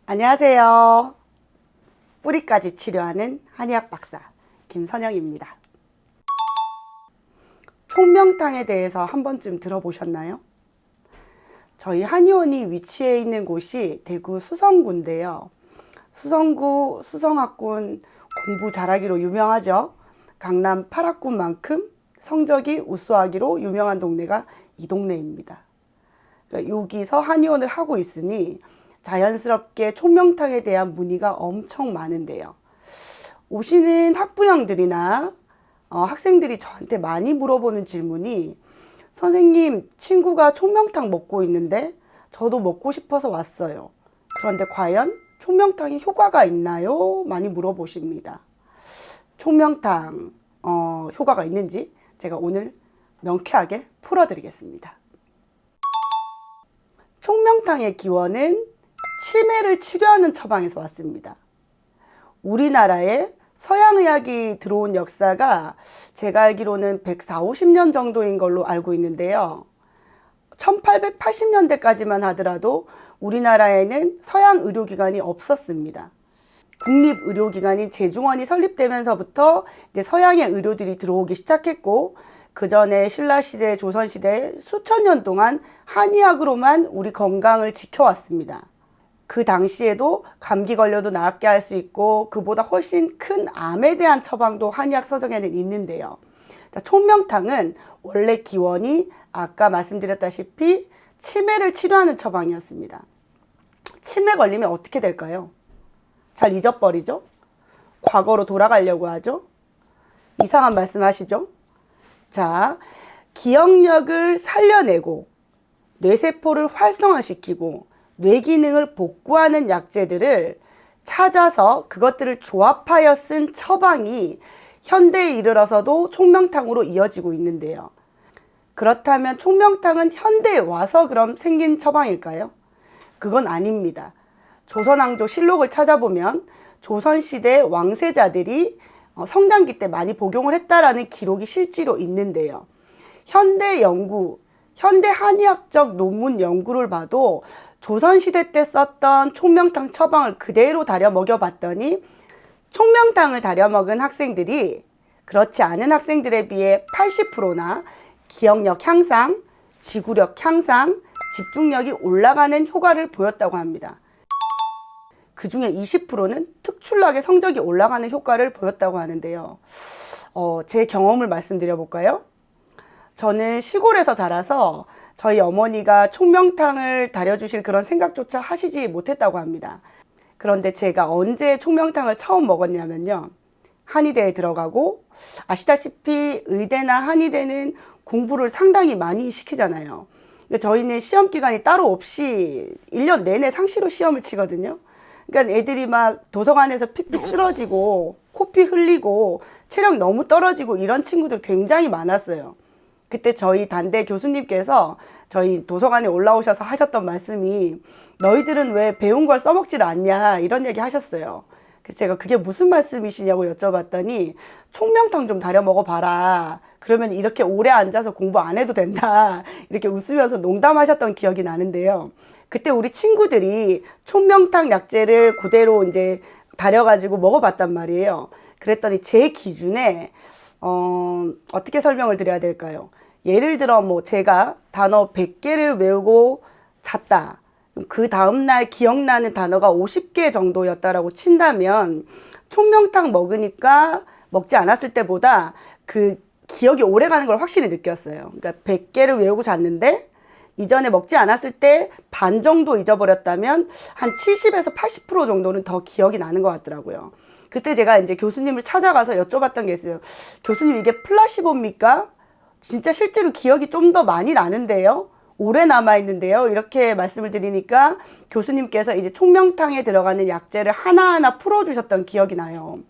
안녕하세요. 뿌리까지 치료하는 한의학 박사 김선영입니다. 총명탕에 대해서 한 번쯤 들어보셨나요? 저희 한의원이 위치해 있는 곳이 대구 수성구인데요. 수성구 수성학군 공부 잘하기로 유명하죠. 강남 8학군만큼 성적이 우수하기로 유명한 동네가 이 동네입니다. 그러니까 여기서 한의원을 하고 있으니 자연스럽게 총명탕에 대한 문의가 엄청 많은데요. 오시는 학부형들이나 학생들이 저한테 많이 물어보는 질문이, 선생님, 친구가 총명탕 먹고 있는데 저도 먹고 싶어서 왔어요. 그런데 과연 총명탕이 효과가 있나요? 많이 물어보십니다. 총명탕 효과가 있는지 제가 오늘 명쾌하게 풀어드리겠습니다. 총명탕의 기원은 치매를 치료하는 처방에서 왔습니다. 우리나라에 서양의학이 들어온 역사가 제가 알기로는 140, 50년 정도인 걸로 알고 있는데요. 1880년대까지만 하더라도 우리나라에는 서양 의료기관이 없었습니다. 국립의료기관인 제중원이 설립되면서부터 이제 서양의 의료들이 들어오기 시작했고, 그 전에 신라시대, 조선시대 수천 년 동안 한의학으로만 우리 건강을 지켜왔습니다. 그 당시에도 감기 걸려도 낫게 할 수 있고, 그보다 훨씬 큰 암에 대한 처방도 한의학 서적에는 있는데요. 자, 총명탕은 원래 기원이 아까 말씀드렸다시피 치매를 치료하는 처방이었습니다. 치매 걸리면 어떻게 될까요? 잘 잊어버리죠? 과거로 돌아가려고 하죠? 이상한 말씀 하시죠? 자, 기억력을 살려내고 뇌세포를 활성화시키고 뇌 기능을 복구하는 약재들을 찾아서 그것들을 조합하여 쓴 처방이 현대에 이르러서도 총명탕으로 이어지고 있는데요. 그렇다면 총명탕은 현대에 와서 그럼 생긴 처방일까요? 그건 아닙니다. 조선왕조 실록을 찾아보면 조선시대 왕세자들이 성장기 때 많이 복용을 했다라는 기록이 실제로 있는데요. 현대 한의학적 논문 연구를 봐도 조선시대 때 썼던 총명탕 처방을 그대로 다려 먹여봤더니 총명탕을 다려 먹은 학생들이 그렇지 않은 학생들에 비해 80%나 기억력 향상, 지구력 향상, 집중력이 올라가는 효과를 보였다고 합니다. 그 중에 20%는 특출나게 성적이 올라가는 효과를 보였다고 하는데요. 제 경험을 말씀드려 볼까요? 저는 시골에서 자라서 저희 어머니가 총명탕을 다려주실 그런 생각조차 하시지 못했다고 합니다. 그런데 제가 언제 총명탕을 처음 먹었냐면요. 한의대에 들어가고, 아시다시피 의대나 한의대는 공부를 상당히 많이 시키잖아요. 저희는 시험 기간이 따로 없이 1년 내내 상시로 시험을 치거든요. 그러니까 애들이 막 도서관에서 픽픽 쓰러지고 코피 흘리고 체력 너무 떨어지고 이런 친구들 굉장히 많았어요. 그때 저희 단대 교수님께서 저희 도서관에 올라오셔서 하셨던 말씀이, 너희들은 왜 배운 걸 써먹지를 않냐, 이런 얘기 하셨어요. 그래서 제가 그게 무슨 말씀이시냐고 여쭤봤더니, 총명탕 좀 다려 먹어봐라, 그러면 이렇게 오래 앉아서 공부 안 해도 된다, 이렇게 웃으면서 농담하셨던 기억이 나는데요. 그때 우리 친구들이 총명탕 약재를 그대로 이제 다려가지고 먹어봤단 말이에요. 그랬더니 제 기준에 어떻게 설명을 드려야 될까요? 예를 들어 제가 단어 100개를 외우고 잤다. 그 다음날 기억나는 단어가 50개 정도였다라고 친다면, 총명탕 먹으니까 먹지 않았을 때보다 그 기억이 오래 가는 걸 확실히 느꼈어요. 그러니까 100개를 외우고 잤는데 이전에 먹지 않았을 때 반 정도 잊어버렸다면 한 70에서 80% 정도는 더 기억이 나는 것 같더라고요. 그때 제가 이제 교수님을 찾아가서 여쭤봤던 게 있어요. 교수님, 이게 플라시보입니까? 진짜 실제로 기억이 좀 더 많이 나는데요? 오래 남아있는데요? 이렇게 말씀을 드리니까 교수님께서 이제 총명탕에 들어가는 약재를 하나하나 풀어주셨던 기억이 나요.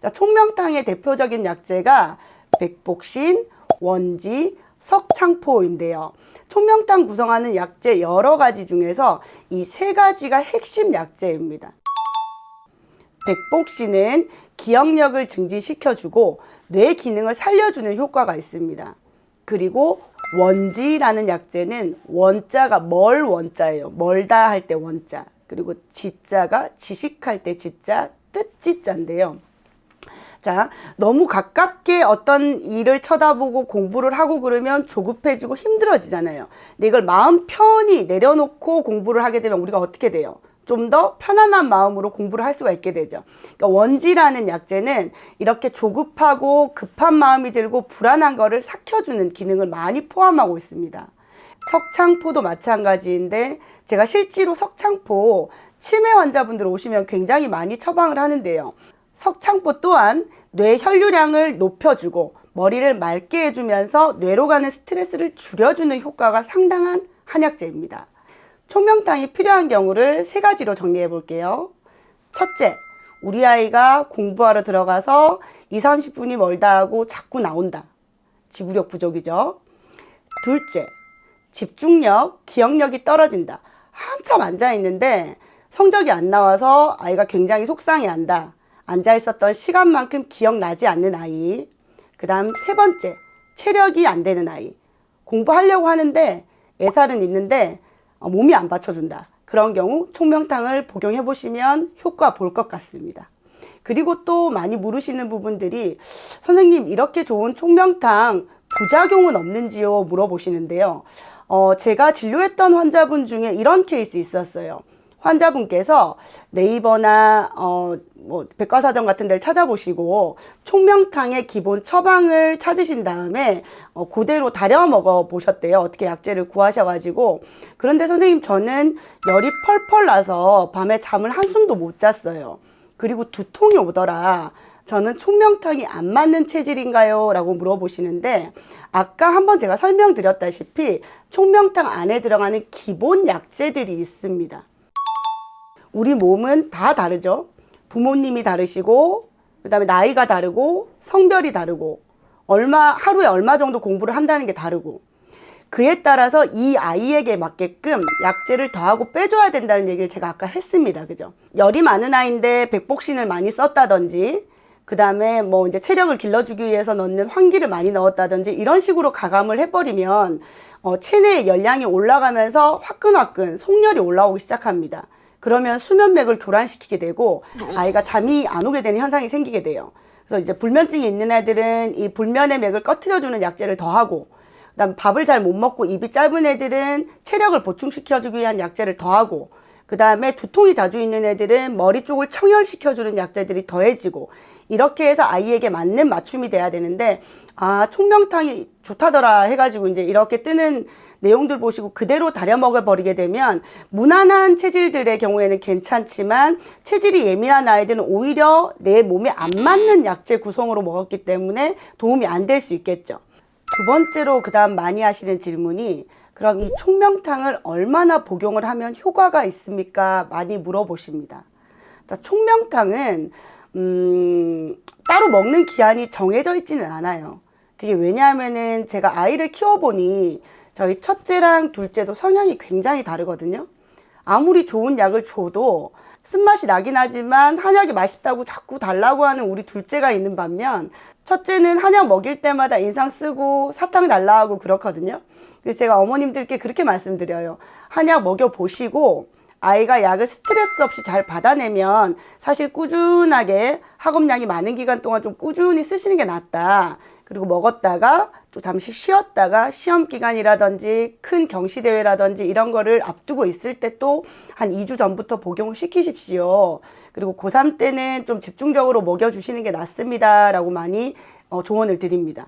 자, 총명탕의 대표적인 약재가 백복신, 원지, 석창포인데요. 총명탕 구성하는 약재 여러 가지 중에서 이 세 가지가 핵심 약재입니다. 백복신은 기억력을 증진시켜주고 뇌 기능을 살려주는 효과가 있습니다. 그리고 원지라는 약재는 원자가 멀 원자예요. 멀다 할 때 원자. 그리고 지자가 지식할 때 지자, 뜻지자인데요. 자, 너무 가깝게 어떤 일을 쳐다보고 공부를 하고 그러면 조급해지고 힘들어지잖아요. 근데 이걸 마음 편히 내려놓고 공부를 하게 되면 우리가 어떻게 돼요? 좀 더 편안한 마음으로 공부를 할 수가 있게 되죠. 그러니까 원지라는 약재는 이렇게 조급하고 급한 마음이 들고 불안한 거를 삭혀주는 기능을 많이 포함하고 있습니다. 석창포도 마찬가지인데 제가 실제로 석창포 치매 환자분들 오시면 굉장히 많이 처방을 하는데요. 석창포 또한 뇌 혈류량을 높여주고 머리를 맑게 해주면서 뇌로 가는 스트레스를 줄여주는 효과가 상당한 한약재입니다. 총명탕이 필요한 경우를 3가지로 정리해 볼게요. 첫째, 우리 아이가 공부하러 들어가서 20-30분이 멀다 하고 자꾸 나온다. 지구력 부족이죠. 둘째, 집중력, 기억력이 떨어진다. 한참 앉아 있는데 성적이 안 나와서 아이가 굉장히 속상해한다. 앉아 있었던 시간만큼 기억나지 않는 아이. 그 다음 3번째, 체력이 안 되는 아이. 공부하려고 하는데 애살은 있는데 몸이 안 받쳐준다. 그런 경우 총명탕을 복용해 보시면 효과 볼 것 같습니다. 그리고 또 많이 물으시는 부분들이 선생님 이렇게 좋은 총명탕 부작용은 없는지요? 물어보시는데요. 제가 진료했던 환자분 중에 이런 케이스 있었어요. 환자분께서 네이버나 백과사전 같은 데를 찾아보시고 총명탕의 기본 처방을 찾으신 다음에 그대로 다려 먹어 보셨대요. 어떻게 약재를 구하셔가지고. 그런데 선생님 저는 열이 펄펄 나서 밤에 잠을 한숨도 못 잤어요. 그리고 두통이 오더라. 저는 총명탕이 안 맞는 체질인가요? 라고 물어보시는데 아까 한번 제가 설명드렸다시피 총명탕 안에 들어가는 기본 약재들이 있습니다. 우리 몸은 다 다르죠. 부모님이 다르시고 그 다음에 나이가 다르고 성별이 다르고 하루에 얼마 정도 공부를 한다는 게 다르고 그에 따라서 이 아이에게 맞게끔 약재를 더하고 빼줘야 된다는 얘기를 제가 아까 했습니다. 그죠? 열이 많은 아이인데 백복신을 많이 썼다든지 그 다음에 이제 체력을 길러주기 위해서 넣는 환기를 많이 넣었다든지 이런 식으로 가감을 해버리면 체내의 열량이 올라가면서 화끈화끈 속열이 올라오기 시작합니다. 그러면 수면맥을 교란시키게 되고 아이가 잠이 안 오게 되는 현상이 생기게 돼요. 그래서 이제 불면증이 있는 애들은 이 불면의 맥을 꺼트려주는 약재를 더하고 그다음 밥을 잘 못 먹고 입이 짧은 애들은 체력을 보충시켜주기 위한 약재를 더하고 그 다음에 두통이 자주 있는 애들은 머리 쪽을 청열시켜주는 약재들이 더해지고 이렇게 해서 아이에게 맞는 맞춤이 돼야 되는데 총명탕이 좋다더라 해가지고 이제 이렇게 뜨는 내용들 보시고 그대로 다려 먹어버리게 되면 무난한 체질들의 경우에는 괜찮지만 체질이 예민한 아이들은 오히려 내 몸에 안 맞는 약재 구성으로 먹었기 때문에 도움이 안 될 수 있겠죠. 두 번째로 그 다음 많이 하시는 질문이 그럼 이 총명탕을 얼마나 복용을 하면 효과가 있습니까? 많이 물어보십니다. 자, 총명탕은 따로 먹는 기한이 정해져 있지는 않아요. 그게 왜냐하면은 제가 아이를 키워보니 저희 첫째랑 둘째도 성향이 굉장히 다르거든요. 아무리 좋은 약을 줘도 쓴맛이 나긴 하지만 한약이 맛있다고 자꾸 달라고 하는 우리 둘째가 있는 반면 첫째는 한약 먹일 때마다 인상 쓰고 사탕 달라 하고 그렇거든요. 그래서 제가 어머님들께 그렇게 말씀드려요. 한약 먹여보시고 아이가 약을 스트레스 없이 잘 받아내면 사실 꾸준하게 학업량이 많은 기간 동안 좀 꾸준히 쓰시는 게 낫다. 그리고 먹었다가 또 잠시 쉬었다가 시험 기간이라든지 큰 경시대회라든지 이런 거를 앞두고 있을 때 또 한 2주 전부터 복용을 시키십시오. 그리고 고3 때는 좀 집중적으로 먹여주시는 게 낫습니다. 라고 많이 조언을 드립니다.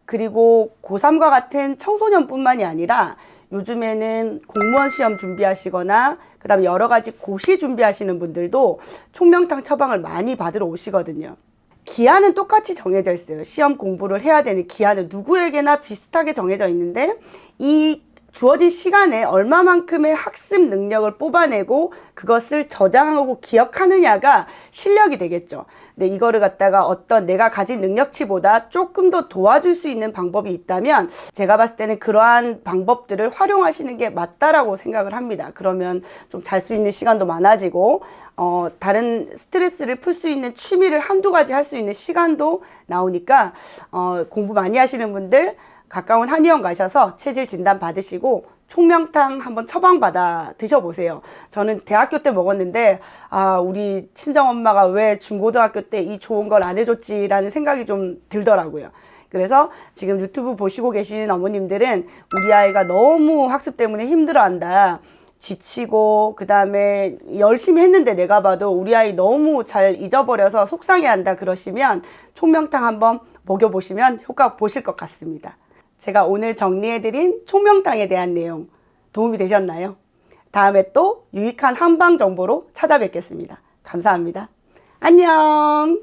그리고 고3과 같은 청소년뿐만이 아니라 요즘에는 공무원 시험 준비하시거나 그 다음에 여러 가지 고시 준비하시는 분들도 총명탕 처방을 많이 받으러 오시거든요. 기한은 똑같이 정해져 있어요. 시험 공부를 해야 되는 기한은 누구에게나 비슷하게 정해져 있는데 이 주어진 시간에 얼마만큼의 학습 능력을 뽑아내고 그것을 저장하고 기억하느냐가 실력이 되겠죠. 근데 이거를 갖다가 어떤 내가 가진 능력치보다 조금 더 도와줄 수 있는 방법이 있다면 제가 봤을 때는 그러한 방법들을 활용하시는 게 맞다라고 생각을 합니다. 그러면 좀 잘 수 있는 시간도 많아지고 다른 스트레스를 풀 수 있는 취미를 한두 가지 할 수 있는 시간도 나오니까 공부 많이 하시는 분들 가까운 한의원 가셔서 체질 진단 받으시고 총명탕 한번 처방받아 드셔보세요. 저는 대학교 때 먹었는데 우리 친정엄마가 왜 중고등학교 때 이 좋은 걸 안 해줬지라는 생각이 좀 들더라고요. 그래서 지금 유튜브 보시고 계신 어머님들은 우리 아이가 너무 학습 때문에 힘들어한다, 지치고 그 다음에 열심히 했는데 내가 봐도 우리 아이 너무 잘 잊어버려서 속상해한다 그러시면 총명탕 한번 먹여보시면 효과 보실 것 같습니다. 제가 오늘 정리해드린 총명탕에 대한 내용 도움이 되셨나요? 다음에 또 유익한 한방 정보로 찾아뵙겠습니다. 감사합니다. 안녕.